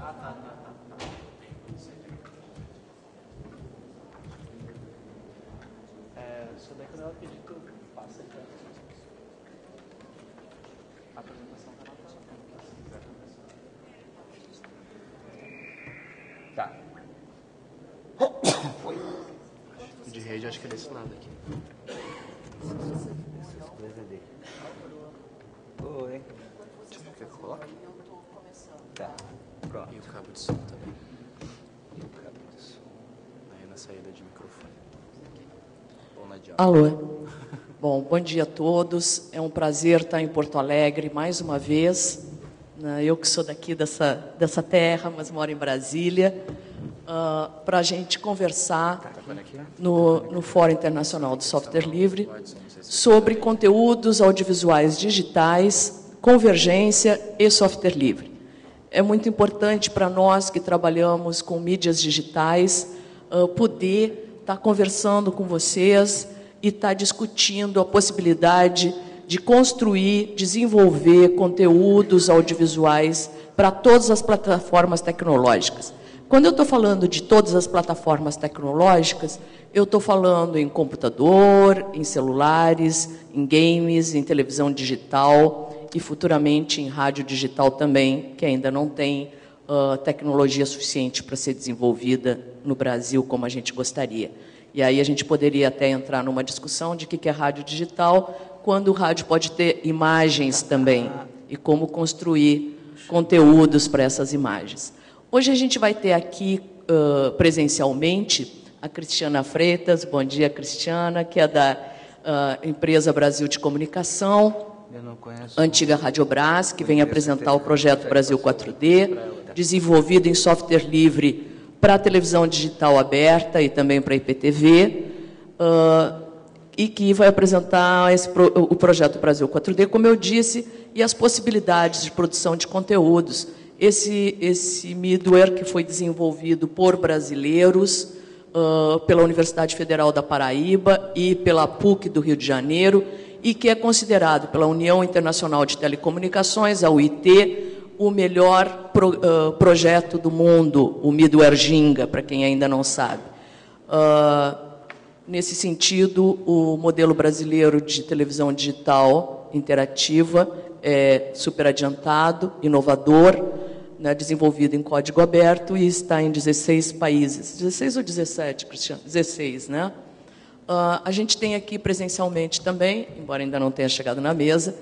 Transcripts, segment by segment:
Só daí quando ela pedir, tu passa aqui. A apresentação tá na tela. Tá. Foi. De rede, acho que é desse lado aqui. Oi. Quer que eu coloque? Tá. Pronto. E o cabo de som também. E o cabo de som. Aí na saída de microfone. Ou na dial. Alô. Bom, bom dia a todos. É um prazer estar em Porto Alegre mais uma vez. Eu que sou daqui dessa terra, mas moro em Brasília, para a gente conversar no Fórum Internacional do Software Livre sobre conteúdos audiovisuais digitais, convergência e software livre. É muito importante para nós que trabalhamos com mídias digitais poder estar conversando com vocês e estar discutindo a possibilidade de construir, desenvolver conteúdos audiovisuais para todas as plataformas tecnológicas. Quando eu estou falando de todas as plataformas tecnológicas, eu estou falando em computador, em celulares, em games, em televisão digital e futuramente em rádio digital também, que ainda não tem tecnologia suficiente para ser desenvolvida no Brasil como a gente gostaria. E aí a gente poderia até entrar numa discussão de o que é rádio digital, quando o rádio pode ter imagens também, e como construir conteúdos para essas imagens. Hoje a gente vai ter aqui, presencialmente, a Cristiana Freitas. Bom dia, Cristiana, que é da empresa Brasil de Comunicação, antiga Radiobras, que vem apresentar o projeto Brasil 4D, desenvolvido em software livre para a televisão digital aberta e também para a IPTV, e que vai apresentar o projeto Brasil 4D, como eu disse, e as possibilidades de produção de conteúdos. Esse middleware que foi desenvolvido por brasileiros, pela Universidade Federal da Paraíba e pela PUC do Rio de Janeiro, e que é considerado pela União Internacional de Telecomunicações, a UIT, o melhor projeto do mundo, o middleware Ginga, para quem ainda não sabe. Nesse sentido, o modelo brasileiro de televisão digital interativa é super adiantado, inovador, né, desenvolvido em código aberto e está em 16 países. 16 ou 17, Cristiano? 16, né? A gente tem aqui presencialmente também, embora ainda não tenha chegado na mesa,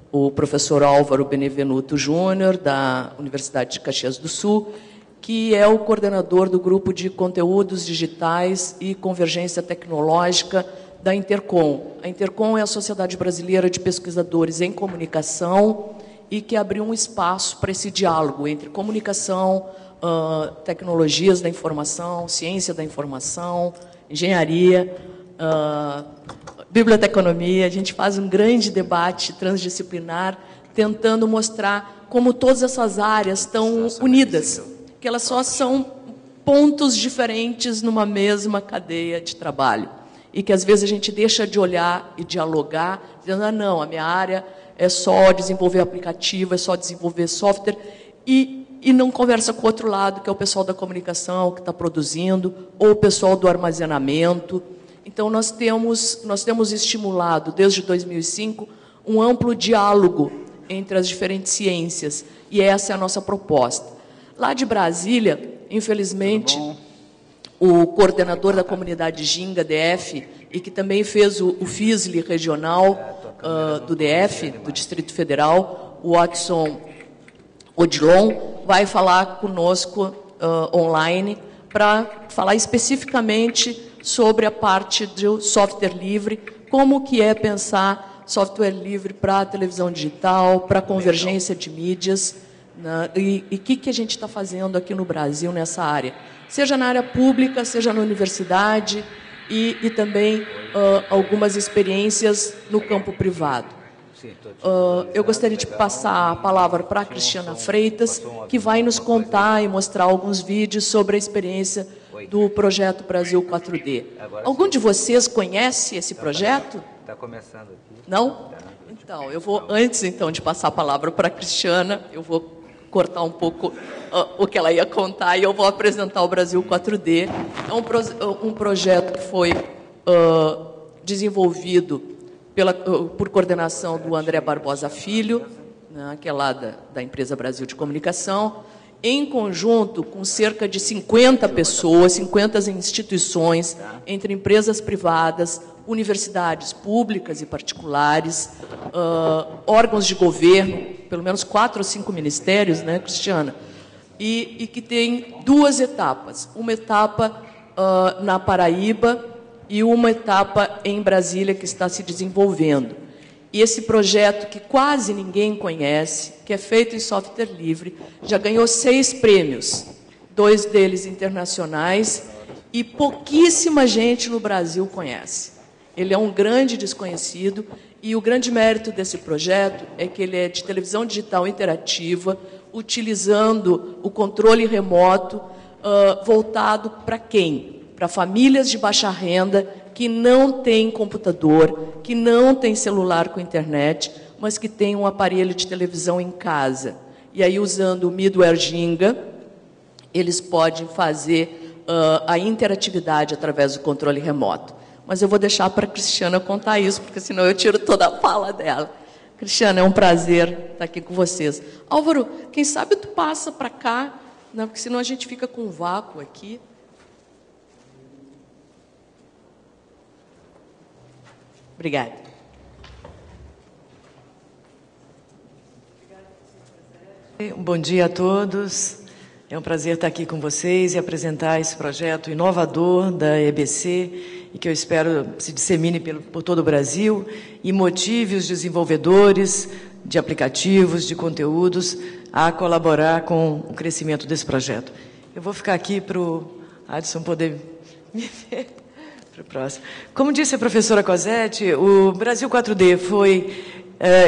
o professor Álvaro Benevenuto Júnior, da Universidade de Caxias do Sul, que é o coordenador do grupo de conteúdos digitais e convergência tecnológica da Intercom. A Intercom é a Sociedade Brasileira de Pesquisadores em Comunicação e que abriu um espaço para esse diálogo entre comunicação, tecnologias da informação, ciência da informação, engenharia, biblioteconomia. A gente faz um grande debate transdisciplinar, tentando mostrar como todas essas áreas estão unidas, que elas só são pontos diferentes numa mesma cadeia de trabalho. E que, às vezes, a gente deixa de olhar e dialogar, dizendo, não, a minha área é só desenvolver aplicativo, é só desenvolver software, e não conversa com o outro lado, que é o pessoal da comunicação, que está produzindo, ou o pessoal do armazenamento. Então, nós temos estimulado, desde 2005, um amplo diálogo entre as diferentes ciências, e essa é a nossa proposta. Lá de Brasília, infelizmente, o coordenador da comunidade Ginga DF, e que também fez o FISLI regional do DF, do Distrito Federal, o Watson Odilon, vai falar conosco online para falar especificamente sobre a parte do software livre, como que é pensar software livre para a televisão digital, para a convergência de mídias, né, e o que a gente está fazendo aqui no Brasil nessa área, seja na área pública, seja na universidade, e também algumas experiências no campo privado. Eu gostaria de passar a palavra para a Cristiana Freitas, que vai nos contar e mostrar alguns vídeos sobre a experiência do projeto Brasil 4D. Algum de vocês conhece esse projeto? Está começando aqui. Não? Então, eu vou, antes então de passar a palavra para a Cristiana, eu vou cortar um pouco o que ela ia contar, e eu vou apresentar o Brasil 4D. É um projeto que foi desenvolvido por coordenação do André Barbosa Filho, né, que é lá da empresa Brasil de Comunicação, em conjunto com cerca de 50 pessoas, 50 instituições, entre empresas privadas, universidades públicas e particulares, órgãos de governo, pelo menos 4 ou 5 ministérios, né, Cristiana? E que tem 2 etapas. Uma etapa na Paraíba e uma etapa em Brasília, que está se desenvolvendo. E esse projeto, que quase ninguém conhece, que é feito em software livre, já ganhou 6 prêmios, 2 deles internacionais, e pouquíssima gente no Brasil conhece. Ele é um grande desconhecido, e o grande mérito desse projeto é que ele é de televisão digital interativa, utilizando o controle remoto, voltado para quem? Para famílias de baixa renda que não têm computador, que não têm celular com internet, mas que têm um aparelho de televisão em casa. E aí, usando o middleware Ginga, eles podem fazer a interatividade através do controle remoto. Mas eu vou deixar para a Cristiana contar isso, porque senão eu tiro toda a fala dela. Cristiana, é um prazer estar aqui com vocês. Álvaro, quem sabe tu passa para cá, né, porque senão a gente fica com um vácuo aqui. Obrigada. Bom dia a todos. É um prazer estar aqui com vocês e apresentar esse projeto inovador da EBC e que eu espero se dissemine por todo o Brasil e motive os desenvolvedores de aplicativos, de conteúdos, a colaborar com o crescimento desse projeto. Eu vou ficar aqui para o Adson poder me ver. Próximo. Como disse a professora Cosete, o Brasil 4D foi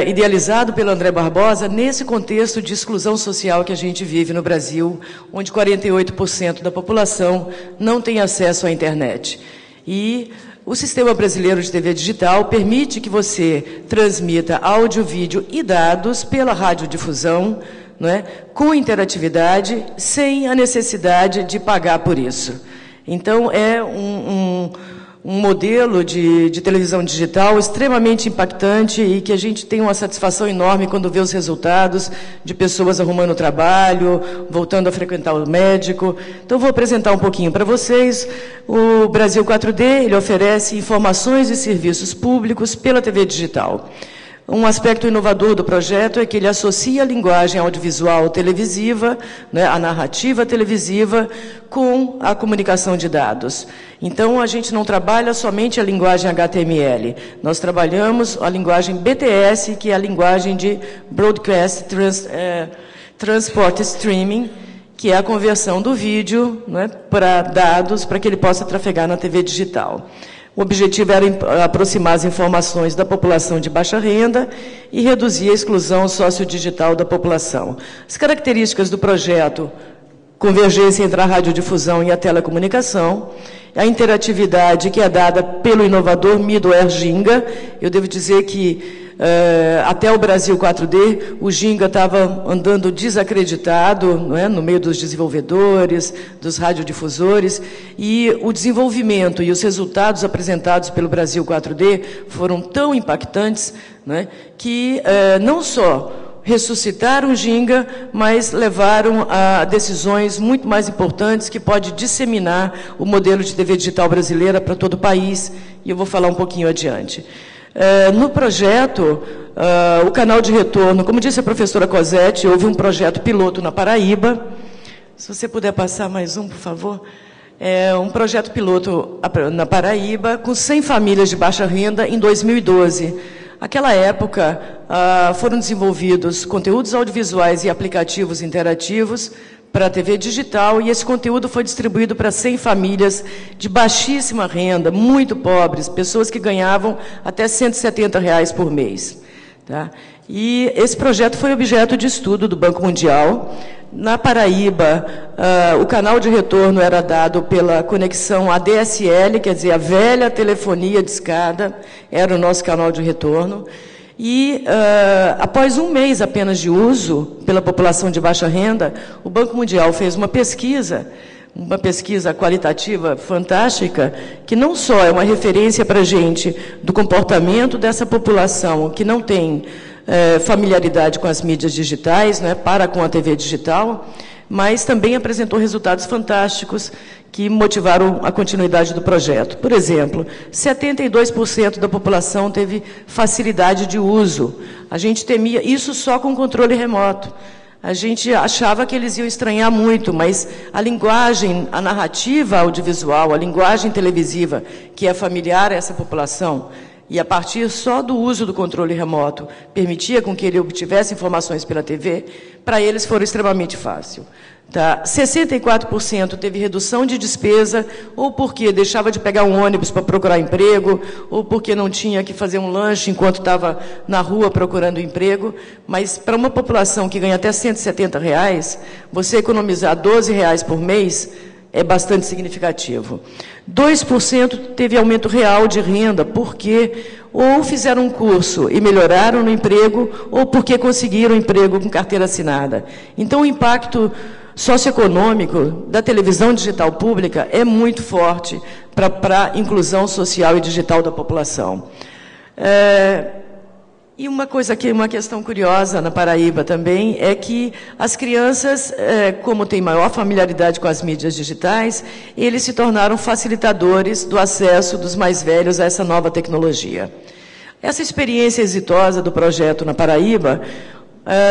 idealizado pelo André Barbosa nesse contexto de exclusão social que a gente vive no Brasil, onde 48% da população não tem acesso à internet. E o Sistema Brasileiro de TV Digital permite que você transmita áudio, vídeo e dados pela radiodifusão, não é, com interatividade, sem a necessidade de pagar por isso. Então, é um modelo de televisão digital extremamente impactante e que a gente tem uma satisfação enorme quando vê os resultados de pessoas arrumando trabalho, voltando a frequentar o médico. Então, vou apresentar um pouquinho para vocês. O Brasil 4D, ele oferece informações e serviços públicos pela TV digital. Um aspecto inovador do projeto é que ele associa a linguagem audiovisual televisiva, né, a narrativa televisiva, com a comunicação de dados. Então, a gente não trabalha somente a linguagem HTML, nós trabalhamos a linguagem BTS, que é a linguagem de Broadcast Transport Streaming, que é a conversão do vídeo, né, para dados, para que ele possa trafegar na TV digital. O objetivo era aproximar as informações da população de baixa renda e reduzir a exclusão sociodigital da população. As características do projeto: convergência entre a radiodifusão e a telecomunicação, a interatividade que é dada pelo inovador middleware Ginga. Eu devo dizer que até o Brasil 4D, o Ginga estava andando desacreditado, não é, no meio dos desenvolvedores, dos radiodifusores, e o desenvolvimento e os resultados apresentados pelo Brasil 4D foram tão impactantes, não é, que não só ressuscitaram o Ginga, mas levaram a decisões muito mais importantes que pode disseminar o modelo de TV digital brasileira para todo o país, e eu vou falar um pouquinho adiante. No projeto, o canal de retorno, como disse a professora Cosete, houve um projeto piloto na Paraíba. Se você puder passar mais um, por favor. Um projeto piloto na Paraíba, com 100 famílias de baixa renda, em 2012. Naquela época, foram desenvolvidos conteúdos audiovisuais e aplicativos interativos para a TV digital, e esse conteúdo foi distribuído para 100 famílias de baixíssima renda, muito pobres, pessoas que ganhavam até R$ 170 por mês. Tá? E esse projeto foi objeto de estudo do Banco Mundial. Na Paraíba, o canal de retorno era dado pela conexão ADSL, quer dizer, a velha telefonia discada, era o nosso canal de retorno. E, após um mês apenas de uso pela população de baixa renda, o Banco Mundial fez uma pesquisa qualitativa fantástica, que não só é uma referência para a gente do comportamento dessa população que não tem familiaridade com as mídias digitais, né, para com a TV digital, mas também apresentou resultados fantásticos que motivaram a continuidade do projeto. Por exemplo, 72% da população teve facilidade de uso. A gente temia isso só com controle remoto. A gente achava que eles iam estranhar muito, mas a linguagem, a narrativa audiovisual, a linguagem televisiva, que é familiar a essa população, e a partir só do uso do controle remoto, permitia com que ele obtivesse informações pela TV, para eles foram extremamente fácil. Tá? 64% teve redução de despesa, ou porque deixava de pegar um ônibus para procurar emprego, ou porque não tinha que fazer um lanche enquanto estava na rua procurando emprego. Mas, para uma população que ganha até R$170, você economizar R$12 por mês é bastante significativo. 2% teve aumento real de renda, porque ou fizeram um curso e melhoraram no emprego, ou porque conseguiram emprego com carteira assinada. Então, o impacto socioeconômico da televisão digital pública é muito forte para a inclusão social e digital da população. E uma questão curiosa na Paraíba também é que as crianças, como têm maior familiaridade com as mídias digitais, eles se tornaram facilitadores do acesso dos mais velhos a essa nova tecnologia. Essa experiência exitosa do projeto na Paraíba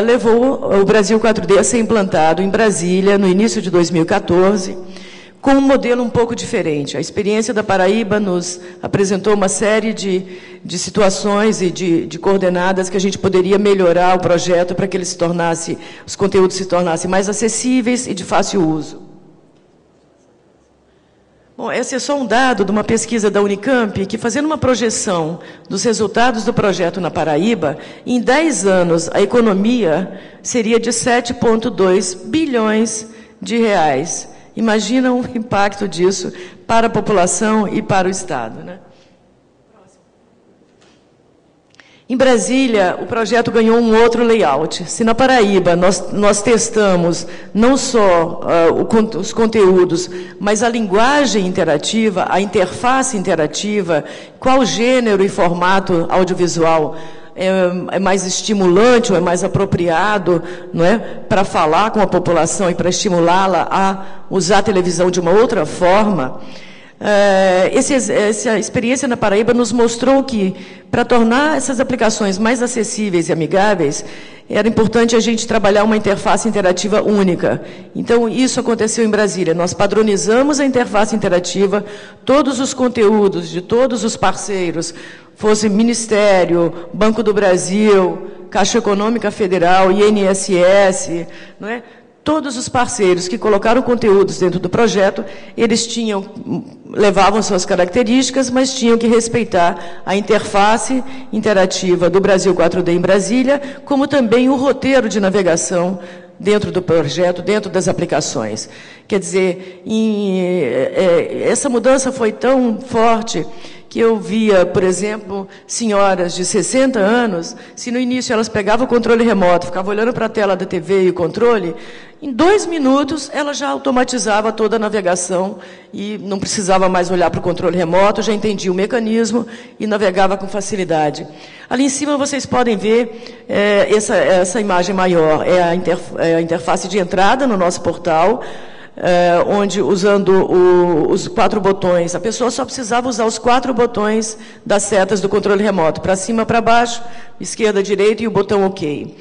levou o Brasil 4D a ser implantado em Brasília no início de 2014, com um modelo um pouco diferente. A experiência da Paraíba nos apresentou uma série de situações e de coordenadas que a gente poderia melhorar o projeto para que ele os conteúdos se tornassem mais acessíveis e de fácil uso. Bom, esse é só um dado de uma pesquisa da Unicamp, que, fazendo uma projeção dos resultados do projeto na Paraíba, em 10 anos a economia seria de 7,2 bilhões de reais. Imagina o impacto disso para a população e para o Estado, né? Em Brasília, o projeto ganhou um outro layout. Se na Paraíba nós testamos não só os conteúdos, mas a linguagem interativa, a interface interativa, qual gênero e formato audiovisual é mais estimulante ou é mais apropriado, não é, para falar com a população e para estimulá-la a usar a televisão de uma outra forma. Essa experiência na Paraíba nos mostrou que, para tornar essas aplicações mais acessíveis e amigáveis, era importante a gente trabalhar uma interface interativa única. Então, isso aconteceu em Brasília. Nós padronizamos a interface interativa, todos os conteúdos de todos os parceiros, fosse Ministério, Banco do Brasil, Caixa Econômica Federal, INSS, não é? Todos os parceiros que colocaram conteúdos dentro do projeto, eles levavam suas características, mas tinham que respeitar a interface interativa do Brasil 4D em Brasília, como também o roteiro de navegação dentro do projeto, dentro das aplicações. Quer dizer, essa mudança foi tão forte que eu via, por exemplo, senhoras de 60 anos, se no início elas pegavam o controle remoto, ficavam olhando para a tela da TV e o controle, em 2 minutos ela já automatizava toda a navegação e não precisava mais olhar para o controle remoto, já entendia o mecanismo e navegava com facilidade. Ali em cima vocês podem ver essa imagem maior, é a interface de entrada no nosso portal, onde, usando os 4 botões, a pessoa só precisava usar os 4 botões das setas do controle remoto, para cima, para baixo, esquerda, direita e o botão OK.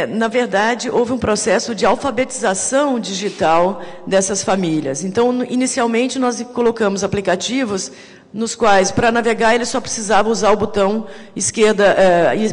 Na verdade, houve um processo de alfabetização digital dessas famílias. Então, inicialmente, nós colocamos aplicativos nos quais, para navegar, ele só precisava usar o botão esquerda,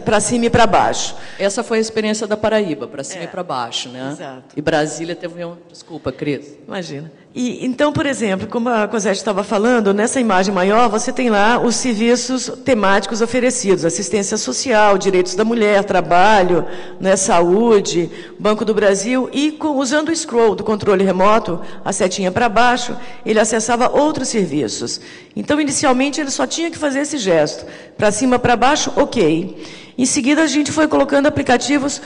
para cima e para baixo. Essa foi a experiência da Paraíba, para cima e para baixo, né? Exato. E Brasília teve Desculpa, Cris. Imagina. E, então, por exemplo, como a Cosete estava falando, nessa imagem maior você tem lá os serviços temáticos oferecidos, assistência social, direitos da mulher, trabalho, né, saúde, Banco do Brasil, e usando o scroll do controle remoto, a setinha para baixo, ele acessava outros serviços. Então, inicialmente, ele só tinha que fazer esse gesto, para cima, para baixo, ok. Em seguida, a gente foi colocando aplicativos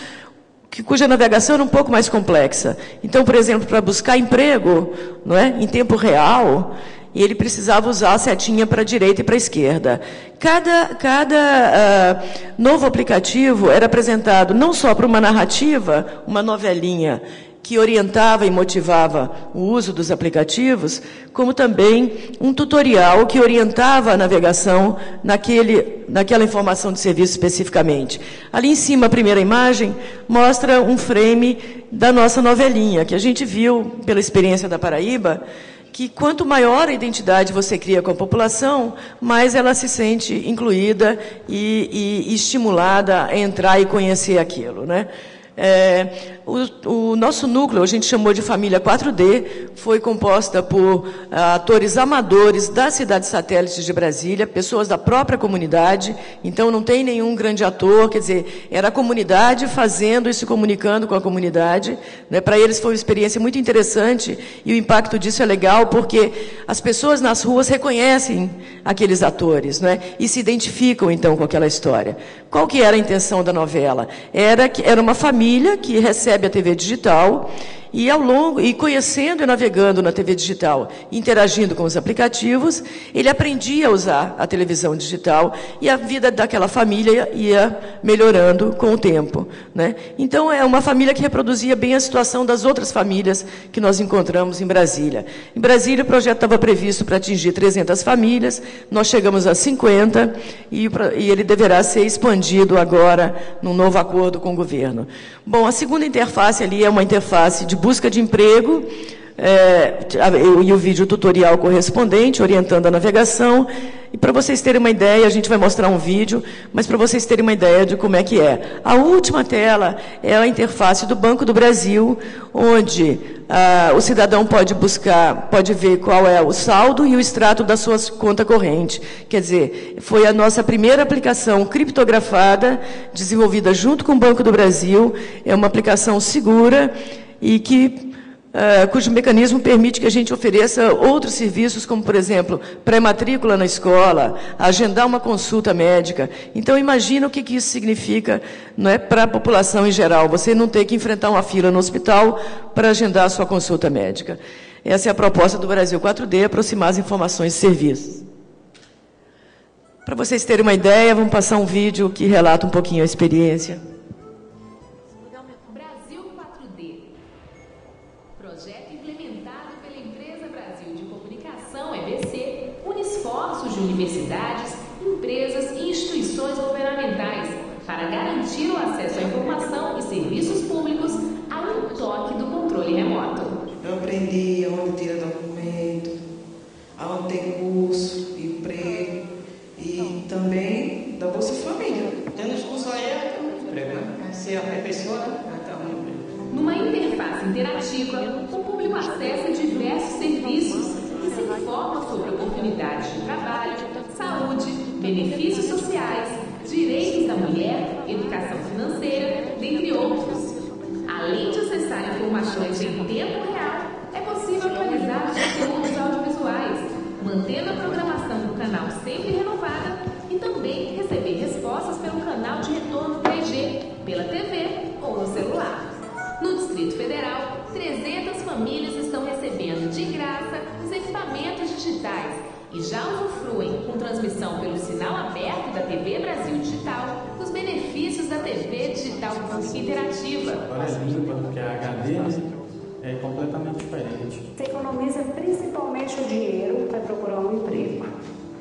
cuja navegação era um pouco mais complexa. Então, por exemplo, para buscar emprego, não é, em tempo real, ele precisava usar a setinha para a direita e para a esquerda. Cada novo aplicativo era apresentado não só para uma narrativa, uma novelinha, que orientava e motivava o uso dos aplicativos, como também um tutorial que orientava a navegação naquela informação de serviço especificamente. Ali em cima, a primeira imagem mostra um frame da nossa novelinha, que a gente viu, pela experiência da Paraíba, que quanto maior a identidade você cria com a população, mais ela se sente incluída e estimulada a entrar e conhecer aquilo, né? O nosso núcleo, a gente chamou de família 4D, foi composta por atores amadores das cidades satélites de Brasília, pessoas da própria comunidade, então não tem nenhum grande ator, quer dizer, era a comunidade fazendo e se comunicando com a comunidade, né? Para eles foi uma experiência muito interessante e o impacto disso é legal porque as pessoas nas ruas reconhecem aqueles atores, né? E se identificam então com aquela história. Qual que era a intenção da novela? Era uma família que recebe a TV digital e conhecendo e navegando na TV digital, interagindo com os aplicativos, ele aprendia a usar a televisão digital e a vida daquela família ia melhorando com o tempo, né? Então, é uma família que reproduzia bem a situação das outras famílias que nós encontramos em Brasília. Em Brasília, o projeto estava previsto para atingir 300 famílias, nós chegamos a 50 e ele deverá ser expandido agora num novo acordo com o governo. Bom, a segunda interface ali é uma interface de busca de emprego, e o vídeo tutorial correspondente, orientando a navegação. E para vocês terem uma ideia, a gente vai mostrar um vídeo, mas para vocês terem uma ideia de como é que é. A última tela é a interface do Banco do Brasil, onde o cidadão pode ver qual é o saldo e o extrato da sua conta corrente. Quer dizer, foi a nossa primeira aplicação criptografada, desenvolvida junto com o Banco do Brasil. É uma aplicação segura e cujo mecanismo permite que a gente ofereça outros serviços, como, por exemplo, pré-matrícula na escola, agendar uma consulta médica. Então, imagina o que isso significa, não é, para a população em geral, você não ter que enfrentar uma fila no hospital para agendar a sua consulta médica. Essa é a proposta do Brasil 4D, aproximar as informações e serviços. Para vocês terem uma ideia, vamos passar um vídeo que relata um pouquinho a experiência. Brasil 4D. Projeto implementado pela Empresa Brasil de Comunicação, EBC, une esforços de universidades, empresas e instituições governamentais para garantir o acesso à informação e serviços públicos a um toque do controle remoto. Eu aprendi aonde tira documento, aonde tem curso, emprego e também da Bolsa Família. Tendo curso aí, emprego, né? Se a pessoa numa interface interativa, o público acessa diversos serviços e se informa sobre oportunidades de trabalho, saúde, benefícios sociais, direitos da mulher, educação financeira, dentre outros. Além de acessar informações em tempo real, é possível atualizar os conteúdos audiovisuais, mantendo a programação do canal sempre renovada e também receber respostas pelo canal de retorno 3G, pela TV ou no celular. No Distrito Federal, 300 famílias estão recebendo de graça os equipamentos digitais e já usufruem, com transmissão pelo sinal aberto da TV Brasil Digital, dos benefícios da TV Digital Pública Interativa. Parece limpa, porque a HD é completamente diferente. Você economiza principalmente o dinheiro para procurar um emprego.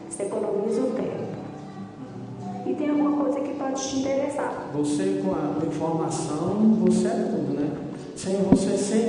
Você economiza o tempo. E tem alguma coisa que pode te interessar. Você com a informação, você é tudo, né? Sem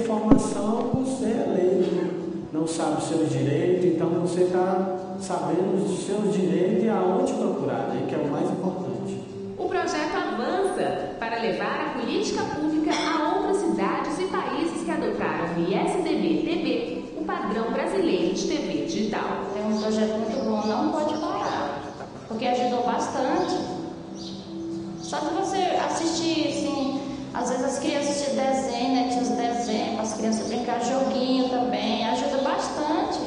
informação, você é leigo. Não sabe os seus direitos, então você está sabendo dos seus direitos e aonde procurar, né? Que é o mais importante. O projeto avança para levar a política pública a outras cidades e países que adotaram o ISDB-TB, o padrão brasileiro de TV digital. É um projeto muito bom, não pode parar, porque ajudou bastante. Só de você assistir, assim, às vezes as crianças assistem desenho, né? Tinha os desenhos, as crianças brincar joguinho também, ajuda bastante.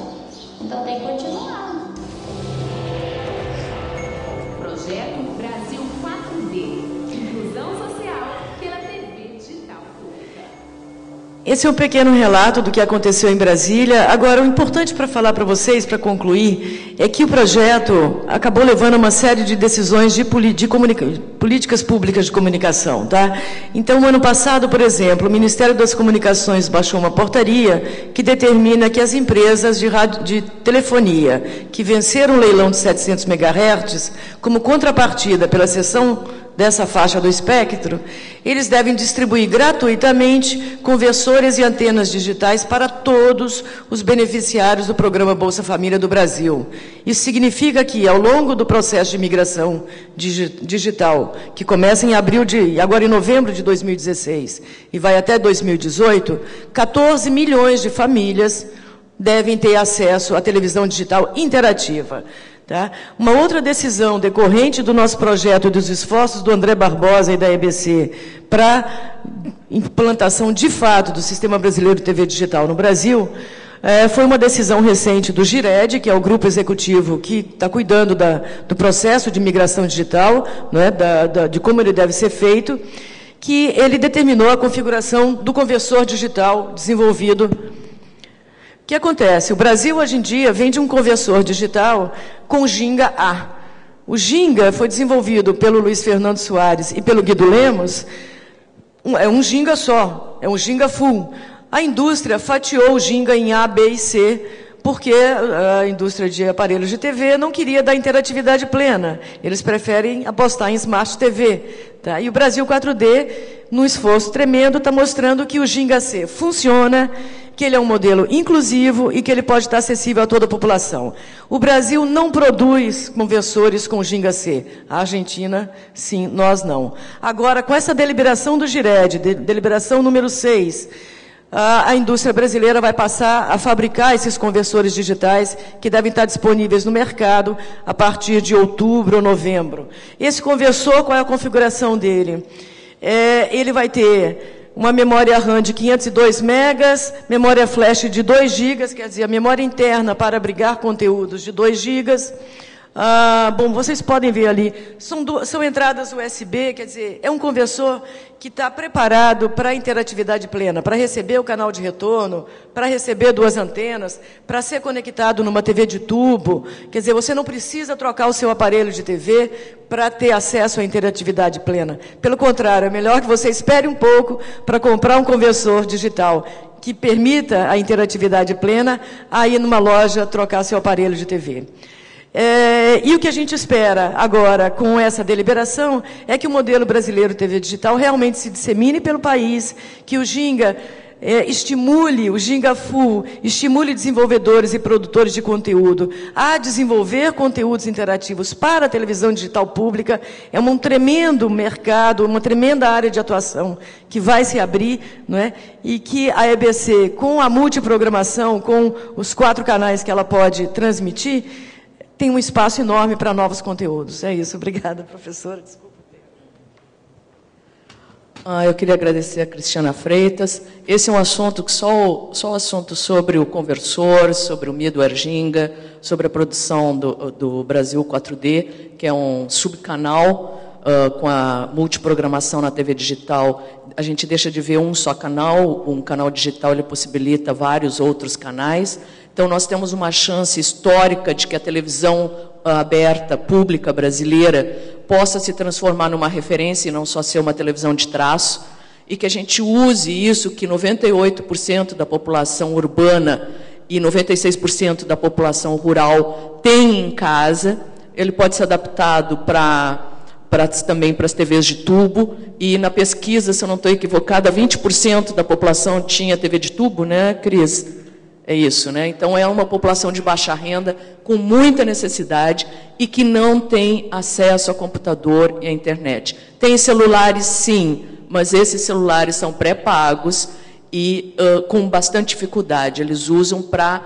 Então tem que continuar. Projeto Brasil 4D, inclusão social pela TV digital pública. Esse é um pequeno relato do que aconteceu em Brasília. Agora, o importante para falar para vocês, para concluir, é que o projeto acabou levando uma série de decisões de políticas públicas de comunicação. Tá? Então, no ano passado, por exemplo, o Ministério das Comunicações baixou uma portaria que determina que as empresas de telefonia que venceram o leilão de 700 MHz, como contrapartida pela cessão dessa faixa do espectro, eles devem distribuir gratuitamente conversores e antenas digitais para todos os beneficiários do programa Bolsa Família do Brasil. Isso significa que, ao longo do processo de migração digital, que começa agora em novembro de 2016 e vai até 2018, 14 milhões de famílias devem ter acesso à televisão digital interativa. Tá? Uma outra decisão decorrente do nosso projeto e dos esforços do André Barbosa e da EBC para implantação de fato do Sistema Brasileiro de TV Digital no Brasil, foi uma decisão recente do GIRED, que é o grupo executivo que está cuidando do processo de migração digital, né, de como ele deve ser feito, que ele determinou a configuração do conversor digital desenvolvido. O que acontece? O Brasil, hoje em dia, vende um conversor digital com Ginga A. O Ginga foi desenvolvido pelo Luiz Fernando Soares e pelo Guido Lemos. É um Ginga só, é um Ginga full. A indústria fatiou o Ginga em A, B e C, porque a indústria de aparelhos de TV não queria dar interatividade plena. Eles preferem apostar em Smart TV. Tá? E o Brasil 4D, num esforço tremendo, está mostrando que o Ginga C funciona, que ele é um modelo inclusivo e que ele pode estar acessível a toda a população. O Brasil não produz conversores com Ginga C. A Argentina, sim, nós não. Agora, com essa deliberação do GIRED, deliberação número 6, a indústria brasileira vai passar a fabricar esses conversores digitais que devem estar disponíveis no mercado a partir de outubro ou novembro. Esse conversor, qual é a configuração dele? Ele vai ter uma memória RAM de 502 megas, memória flash de 2 gigas, quer dizer, a memória interna para abrigar conteúdos de 2 gigas. Bom, vocês podem ver ali, são entradas USB, quer dizer, é um conversor que está preparado para a interatividade plena, para receber o canal de retorno, para receber 2 antenas, para ser conectado numa TV de tubo. Quer dizer, você não precisa trocar o seu aparelho de TV para ter acesso à interatividade plena. Pelo contrário, é melhor que você espere um pouco para comprar um conversor digital que permita a interatividade plena, aí numa loja trocar seu aparelho de TV. E o que a gente espera agora com essa deliberação é que o modelo brasileiro de TV digital realmente se dissemine pelo país, que o Ginga estimule, o Ginga Full, estimule desenvolvedores e produtores de conteúdo a desenvolver conteúdos interativos para a televisão digital pública. É um tremendo mercado, uma tremenda área de atuação que vai se abrir, não é? E que a EBC, com a multiprogramação, com os 4 canais que ela pode transmitir, tem um espaço enorme para novos conteúdos. É isso. Obrigada, professora. Desculpa. Eu queria agradecer a Cristiana Freitas. Esse é um assunto que só o assunto sobre o conversor, sobre o MIDO Ginga, sobre a produção do Brasil 4D, que é um subcanal com a multiprogramação na TV digital. A gente deixa de ver um só canal, um canal digital ele possibilita vários outros canais. Então, nós temos uma chance histórica de que a televisão aberta, pública, brasileira, possa se transformar numa referência e não só ser uma televisão de traço, e que a gente use isso que 98% da população urbana e 96% da população rural tem em casa. Ele pode ser adaptado também para as TVs de tubo, e na pesquisa, se eu não estou equivocada, 20% da população tinha TV de tubo, né, Cris? É isso, né? Então, é uma população de baixa renda, com muita necessidade, e que não tem acesso a computador e à internet. Tem celulares, sim, mas esses celulares são pré-pagos, e com bastante dificuldade. Eles usam para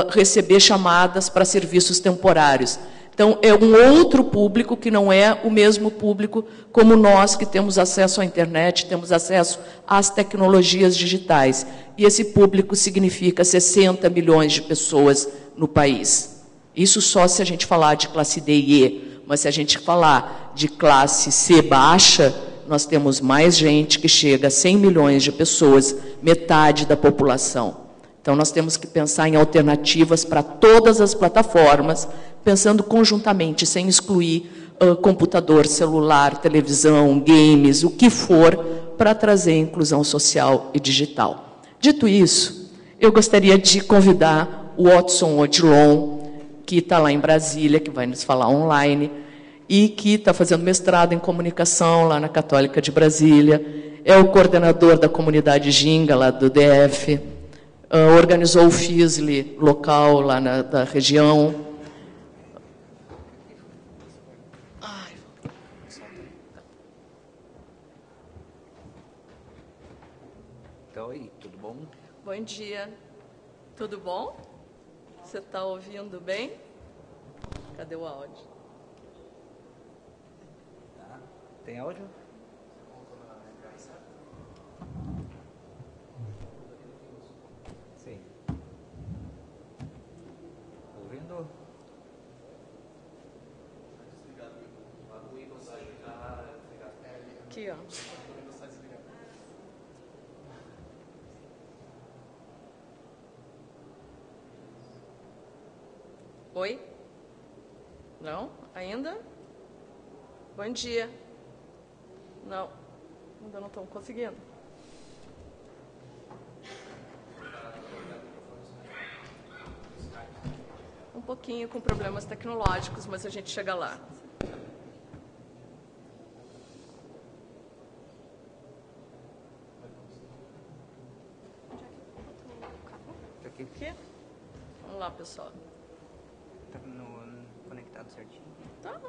receber chamadas para serviços temporários. Então, é um outro público que não é o mesmo público como nós, que temos acesso à internet, temos acesso às tecnologias digitais. E esse público significa 60 milhões de pessoas no país. Isso só se a gente falar de classe D e E. Mas se a gente falar de classe C baixa, nós temos mais gente que chega a 100 milhões de pessoas, metade da população. Então, nós temos que pensar em alternativas para todas as plataformas, pensando conjuntamente, sem excluir computador, celular, televisão, games, o que for, para trazer inclusão social e digital. Dito isso, eu gostaria de convidar o Watson Odilon, que está lá em Brasília, que vai nos falar online, e que está fazendo mestrado em comunicação lá na Católica de Brasília, é o coordenador da comunidade Ginga, lá do DF, organizou o FISLE local lá da região. Oi, tudo bom? Bom dia. Tudo bom? Você está ouvindo bem? Cadê o áudio? Tem áudio? Sim. Ouvindo? Aqui, ó. Oi? Não? Ainda? Bom dia. Não, ainda não estamos conseguindo. Um pouquinho com problemas tecnológicos, mas a gente chega lá. Aqui? Vamos lá, pessoal. Tá conectado certinho? Tá.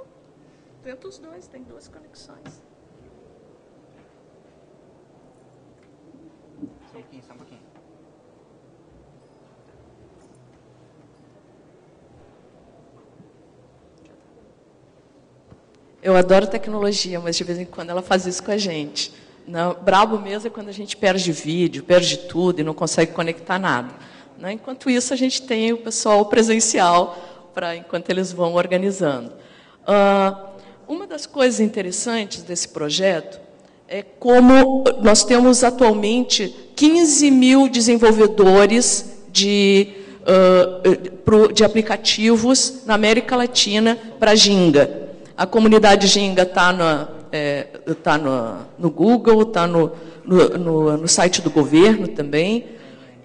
Tenta os dois, tem duas conexões. Só um pouquinho. Eu adoro tecnologia, mas de vez em quando ela faz isso com a gente. Não, brabo mesmo é quando a gente perde vídeo, perde tudo e não consegue conectar nada. Né? Enquanto isso, a gente tem o pessoal presencial, enquanto eles vão organizando. Uma das coisas interessantes desse projeto é como nós temos atualmente 15 mil desenvolvedores de aplicativos na América Latina para Ginga. A comunidade Ginga está no Google, está no site do governo também.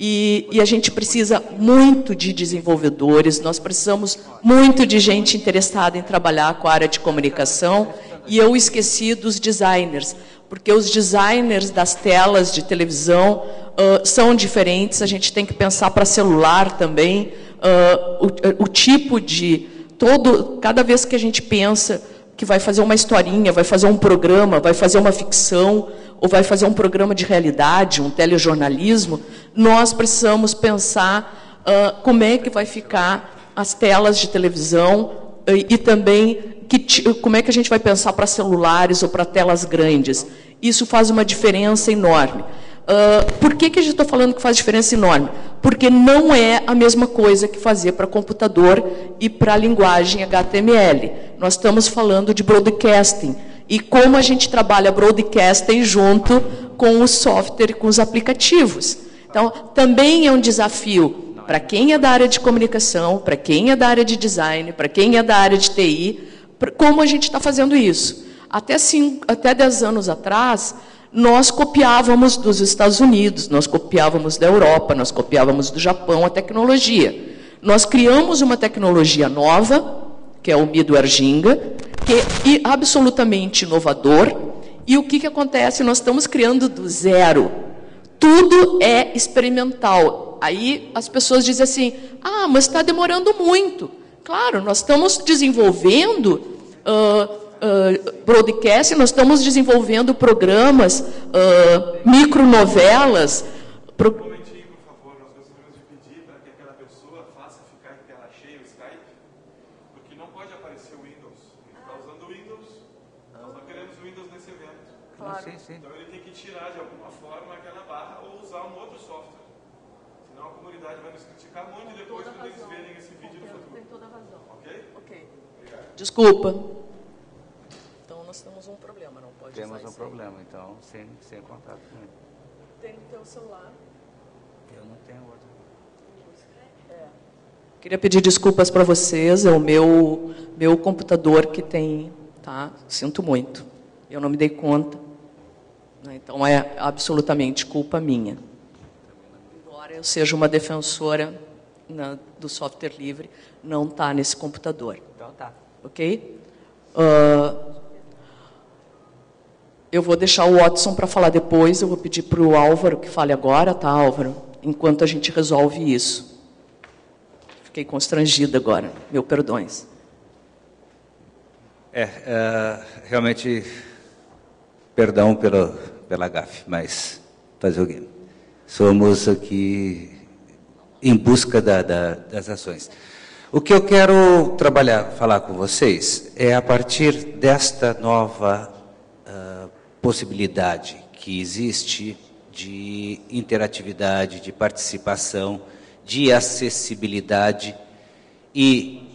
E a gente precisa muito de desenvolvedores, nós precisamos muito de gente interessada em trabalhar com a área de comunicação, e eu esqueci dos designers, porque os designers das telas de televisão são diferentes, a gente tem que pensar para celular também, o tipo de... cada vez que a gente pensa que vai fazer uma historinha, vai fazer um programa, vai fazer uma ficção, ou vai fazer um programa de realidade, um telejornalismo, nós precisamos pensar como é que vai ficar as telas de televisão e também como é que a gente vai pensar para celulares ou para telas grandes. Isso faz uma diferença enorme. Por que a gente está falando que faz diferença enorme? Porque não é a mesma coisa que fazer para computador e para a linguagem HTML. Nós estamos falando de broadcasting. E como a gente trabalha broadcasting junto com o software e com os aplicativos. Então, também é um desafio para quem é da área de comunicação, para quem é da área de design, para quem é da área de TI, como a gente está fazendo isso. Até 10 anos atrás, nós copiávamos dos Estados Unidos, nós copiávamos da Europa, nós copiávamos do Japão a tecnologia. Nós criamos uma tecnologia nova, que é o middleware Ginga, que é absolutamente inovador. E o que acontece? Nós estamos criando do zero. Tudo é experimental. Aí as pessoas dizem assim, mas está demorando muito. Claro, nós estamos desenvolvendo broadcast, nós estamos desenvolvendo programas, micronovelas, Pro... Um momentinho, por favor, nós gostaríamos de pedir para que aquela pessoa faça ficar em tela cheia o Skype, porque não pode aparecer o Windows. Ele está usando o Windows, nós não queremos o Windows nesse evento. Claro. Sim. Então ele tem que tirar de alguma forma aquela barra ou usar um outro software. Senão a comunidade vai nos criticar muito depois quando eles verem esse vídeo no futuro. Tem toda a razão. Ok? Obrigado. Desculpa. Então nós temos um problema, não pode usar Temos um isso problema, então, sem contato com ele. Tem no teu celular. Eu não tenho outro. Queria pedir desculpas para vocês, é o meu computador que tem, tá? Sinto muito. Eu não me dei conta. Né? Então é absolutamente culpa minha. Embora eu seja uma defensora do software livre, não está nesse computador. Então tá. Ok? Eu vou deixar o Watson para falar depois, eu vou pedir para o Álvaro que fale agora, tá, Álvaro? Enquanto a gente resolve isso. Fiquei constrangida agora, meu perdões. Realmente, perdão pela gafe, mas fazer o quê? Somos aqui em busca das ações. O que eu quero falar com vocês é a partir desta nova possibilidade que existe de interatividade, de participação, de acessibilidade, e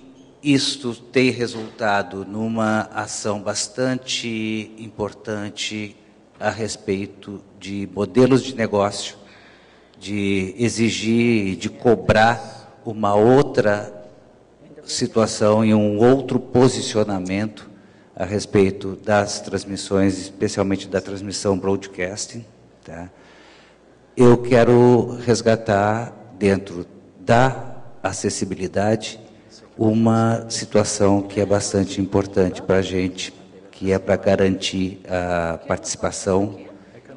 isto tem resultado numa ação bastante importante a respeito de modelos de negócio, de exigir, de cobrar uma outra situação e um outro posicionamento a respeito das transmissões, especialmente da transmissão broadcasting. Tá? Eu quero resgatar, dentro da acessibilidade, uma situação que é bastante importante para a gente, que é para garantir a participação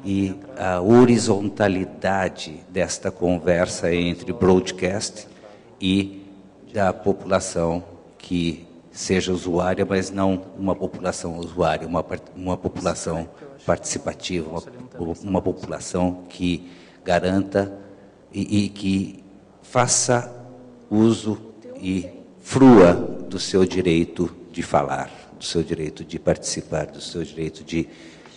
e a horizontalidade desta conversa entre broadcast e da população que seja usuária, mas não uma população usuária, uma população participativa, uma população que garanta e que faça uso e frua do seu direito de falar, do seu direito de participar, do seu direito de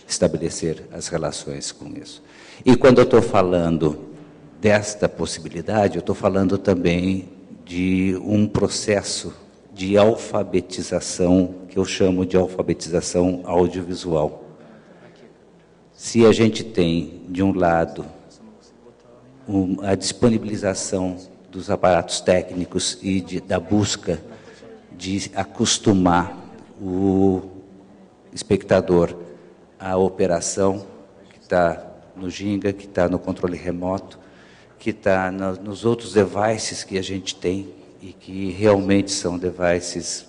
estabelecer as relações com isso. E quando eu estou falando desta possibilidade, eu estou falando também de um processo de alfabetização, que eu chamo de alfabetização audiovisual. Se a gente tem, de um lado, a disponibilização dos aparatos técnicos e da busca de acostumar o espectador à operação que está no Ginga, que está no controle remoto, que está nos outros devices que a gente tem e que realmente são devices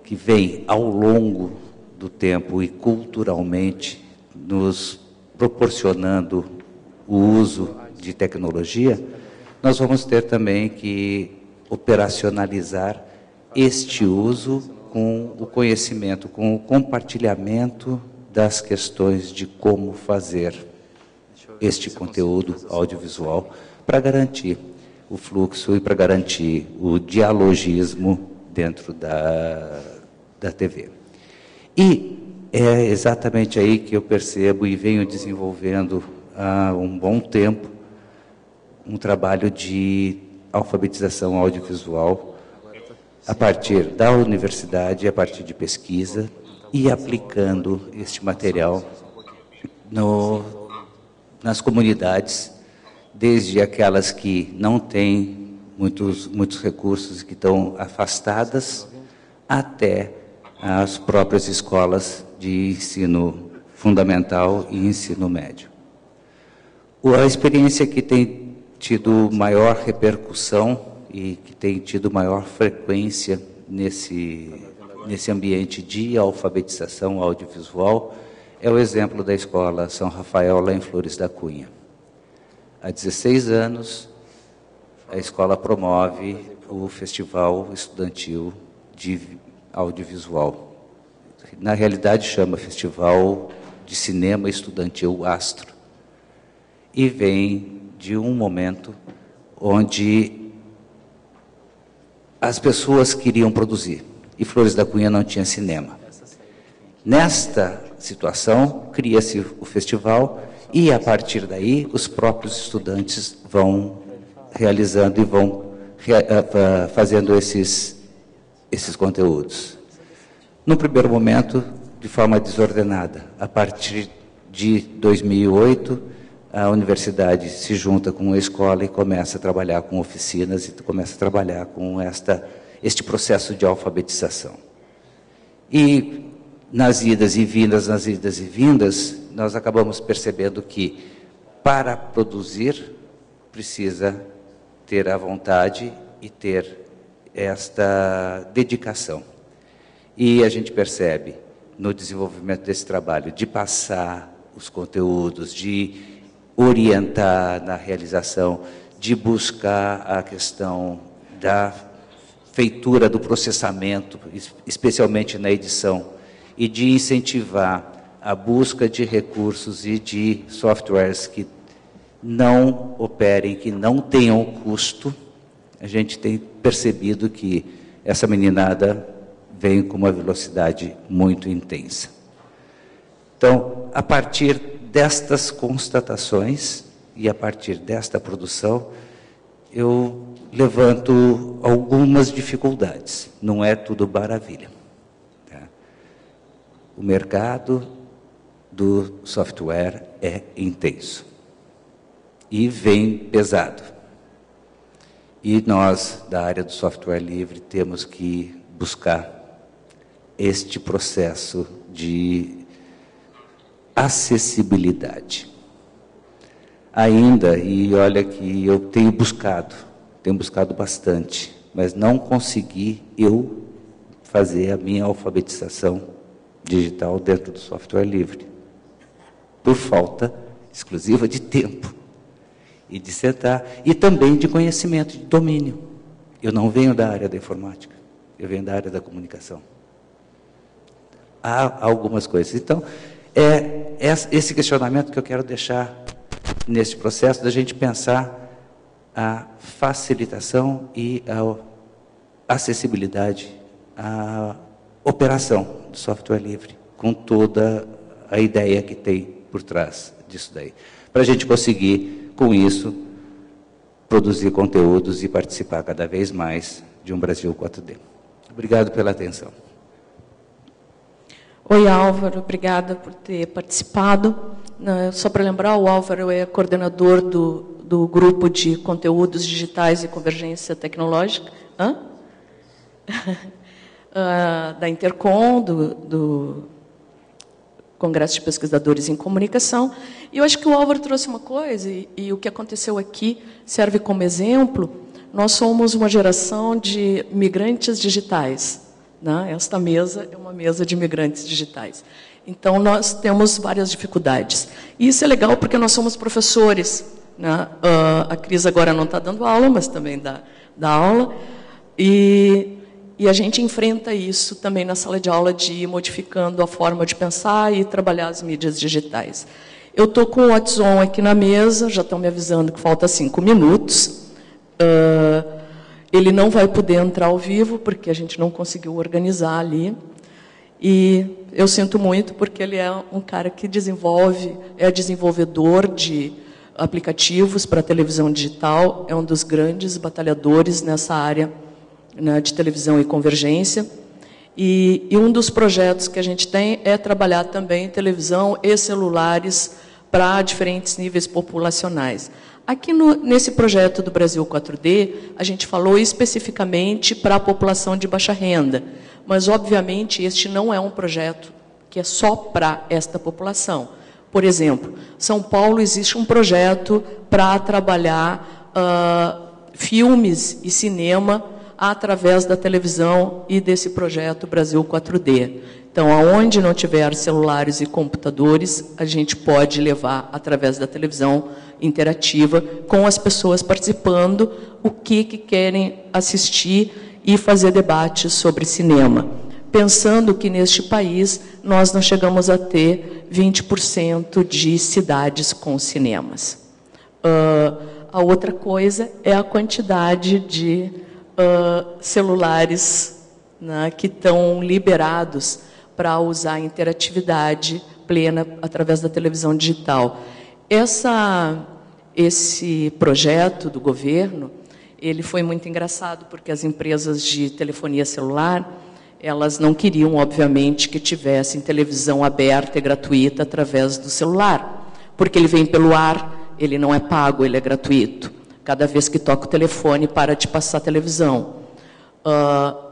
que vêm ao longo do tempo e culturalmente nos proporcionando o uso de tecnologia, nós vamos ter também que operacionalizar este uso com o conhecimento, com o compartilhamento das questões de como fazer este conteúdo audiovisual para garantir o fluxo e para garantir o dialogismo dentro da TV. E é exatamente aí que eu percebo e venho desenvolvendo há um bom tempo um trabalho de alfabetização audiovisual a partir da universidade, a partir de pesquisa e aplicando este material nas comunidades, desde aquelas que não têm muitos recursos, que estão afastadas, até as próprias escolas de ensino fundamental e ensino médio. A experiência que tem tido maior repercussão e que tem tido maior frequência nesse ambiente de alfabetização audiovisual é o exemplo da Escola São Rafael, lá em Flores da Cunha. Há 16 anos, a escola promove o Festival Estudantil de Audiovisual. Na realidade, chama Festival de Cinema Estudantil Astro. E vem de um momento onde as pessoas queriam produzir e Flores da Cunha não tinha cinema. Nesta situação, cria-se o festival e, a partir daí, os próprios estudantes vão realizando e vão fazendo esses conteúdos. No primeiro momento, de forma desordenada. A partir de 2008, a universidade se junta com a escola e começa a trabalhar com oficinas e começa a trabalhar com este processo de alfabetização. E nas idas e vindas, nós acabamos percebendo que, para produzir, precisa ter a vontade e ter esta dedicação. E a gente percebe, no desenvolvimento desse trabalho, de passar os conteúdos, de orientar na realização, de buscar a questão da feitura do processamento, especialmente na edição, e de incentivar a busca de recursos e de softwares que não operem, que não tenham custo. A gente tem percebido que essa meninada vem com uma velocidade muito intensa. Então, a partir destas constatações e a partir desta produção, eu levanto algumas dificuldades. Não é tudo maravilha. Tá? O mercado do software é intenso e vem pesado. E nós, da área do software livre, temos que buscar este processo de acessibilidade. Ainda, e olha que eu tenho buscado bastante, mas não consegui eu fazer a minha alfabetização digital dentro do software livre, por falta exclusiva de tempo e de sentar, e também de conhecimento, de domínio. Eu não venho da área da informática, eu venho da área da comunicação. Há algumas coisas. Então, é esse questionamento que eu quero deixar nesse processo, da gente pensar a facilitação e a acessibilidade, a operação do software livre, com toda a ideia que tem por trás disso daí. Para a gente conseguir, com isso, produzir conteúdos e participar cada vez mais de um Brasil 4D. Obrigado pela atenção. Oi, Álvaro, obrigada por ter participado. Só para lembrar, o Álvaro é coordenador do grupo de conteúdos digitais e convergência tecnológica, da Intercom, do Congresso de Pesquisadores em Comunicação. E eu acho que o Álvaro trouxe uma coisa, e o que aconteceu aqui serve como exemplo. Nós somos uma geração de migrantes digitais. Né? Esta mesa é uma mesa de migrantes digitais. Então, nós temos várias dificuldades. E isso é legal porque nós somos professores. Né? A Cris agora não está dando aula, mas também dá aula. E a gente enfrenta isso também na sala de aula, de ir modificando a forma de pensar e trabalhar as mídias digitais. Eu estou com o WhatsOn aqui na mesa, já estão me avisando que falta 5 minutos. Ele não vai poder entrar ao vivo, porque a gente não conseguiu organizar ali. E eu sinto muito, porque ele é um cara que é desenvolvedor de aplicativos para televisão digital, é um dos grandes batalhadores nessa área, né, de televisão e convergência. E um dos projetos que a gente tem é trabalhar também televisão e celulares para diferentes níveis populacionais. Aqui nesse projeto do Brasil 4D, a gente falou especificamente para a população de baixa renda, mas, obviamente, este não é um projeto que é só para esta população. Por exemplo, São Paulo existe um projeto para trabalhar filmes e cinema através da televisão e desse projeto Brasil 4D. Então, aonde não tiver celulares e computadores, a gente pode levar através da televisão interativa, com as pessoas participando, o que querem assistir e fazer debates sobre cinema. Pensando que, neste país, nós não chegamos a ter 20% de cidades com cinemas. A outra coisa é a quantidade de celulares, né, que estão liberados para usar a interatividade plena através da televisão digital. Esse projeto do governo, ele foi muito engraçado, porque as empresas de telefonia celular, elas não queriam, obviamente, que tivessem televisão aberta e gratuita através do celular, porque ele vem pelo ar, ele não é pago, ele é gratuito. Cada vez que toca o telefone, para de passar a televisão.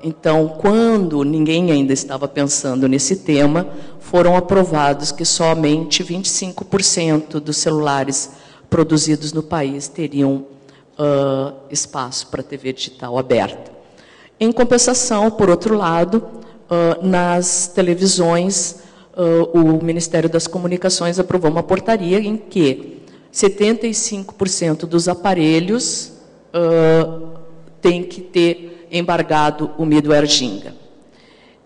Então, quando ninguém ainda estava pensando nesse tema, foram aprovados que somente 25% dos celulares produzidos no país teriam espaço para TV digital aberta. Em compensação, por outro lado, nas televisões, o Ministério das Comunicações aprovou uma portaria em que 75% dos aparelhos têm que ter embargado o middleware Ginga.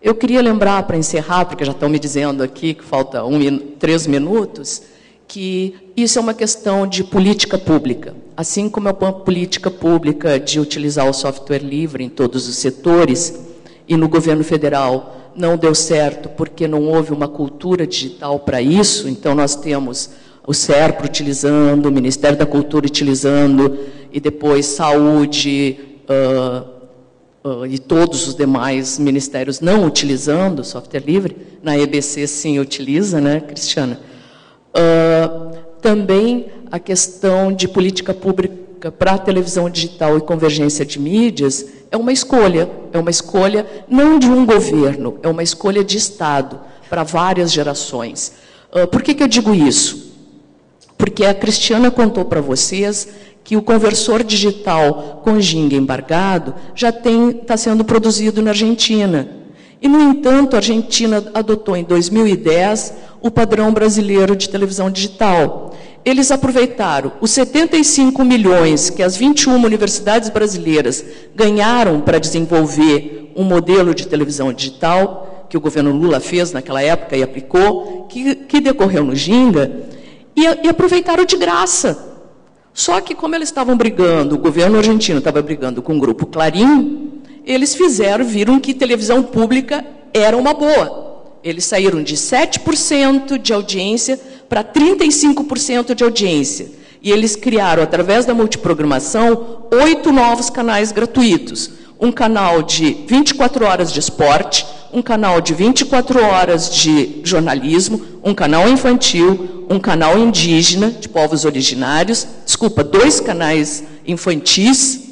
Eu queria lembrar, para encerrar, porque já estão me dizendo aqui que falta 3 minutos, que isso é uma questão de política pública. Assim como é uma política pública de utilizar o software livre em todos os setores, e no governo federal não deu certo porque não houve uma cultura digital para isso, então nós temos o SERPRO utilizando, o Ministério da Cultura utilizando, e depois Saúde e todos os demais ministérios não utilizando o software livre. Na EBC, sim, utiliza, né, Cristiana? Também a questão de política pública para a televisão digital e convergência de mídias é uma escolha não de um governo, é uma escolha de Estado para várias gerações. Por que eu digo isso? Porque a Cristiana contou para vocês que o conversor digital com Ginga embargado já está sendo produzido na Argentina. E, no entanto, a Argentina adotou, em 2010, o padrão brasileiro de televisão digital. Eles aproveitaram os 75 milhões que as 21 universidades brasileiras ganharam para desenvolver um modelo de televisão digital, que o governo Lula fez naquela época e aplicou, que decorreu no Ginga, e aproveitaram de graça. Só que, como eles estavam brigando, o governo argentino estava brigando com o grupo Clarim, eles viram que televisão pública era uma boa. Eles saíram de 7% de audiência para 35% de audiência. E eles criaram, através da multiprogramação, 8 novos canais gratuitos. Um canal de 24 horas de esporte, um canal de 24 horas de jornalismo, um canal infantil, um canal indígena, de povos originários, 2 canais infantis,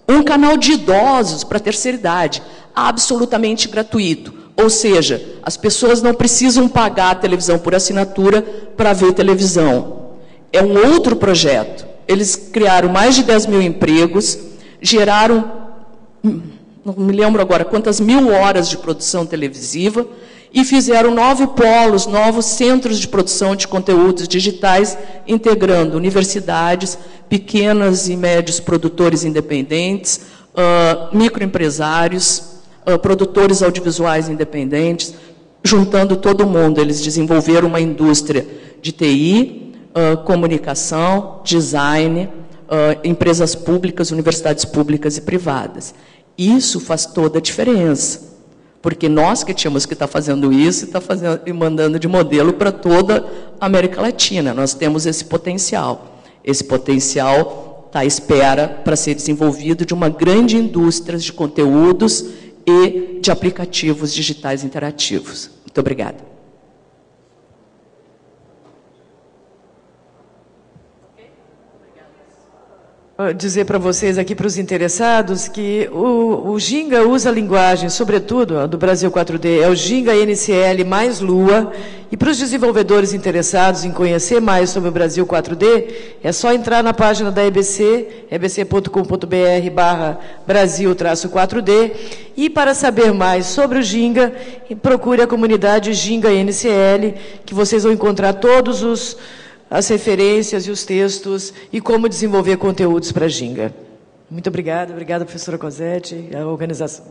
um canal de idosos para a terceira idade, absolutamente gratuito. Ou seja, as pessoas não precisam pagar a televisão por assinatura para ver televisão. É um outro projeto. Eles criaram mais de 10 mil empregos, geraram, não me lembro agora quantas mil horas de produção televisiva, e fizeram 9 polos, novos centros de produção de conteúdos digitais, integrando universidades, pequenos e médios produtores independentes, microempresários, produtores audiovisuais independentes, juntando todo mundo. Eles desenvolveram uma indústria de TI, comunicação, design, empresas públicas, universidades públicas e privadas. Isso faz toda a diferença. Porque nós que tínhamos que estar fazendo isso e mandando de modelo para toda a América Latina. Nós temos esse potencial. Esse potencial está à espera para ser desenvolvido de uma grande indústria de conteúdos e de aplicativos digitais interativos. Muito obrigada. Dizer para vocês aqui, para os interessados, que o Ginga usa a linguagem, sobretudo, do Brasil 4D, é o Ginga NCL mais Lua, e para os desenvolvedores interessados em conhecer mais sobre o Brasil 4D, é só entrar na página da EBC, ebc.com.br/Brasil-4D, e para saber mais sobre o Ginga, procure a comunidade Ginga NCL, que vocês vão encontrar todos as referências e os textos e como desenvolver conteúdos para Ginga. Muito obrigada, professora Cosete e a organização.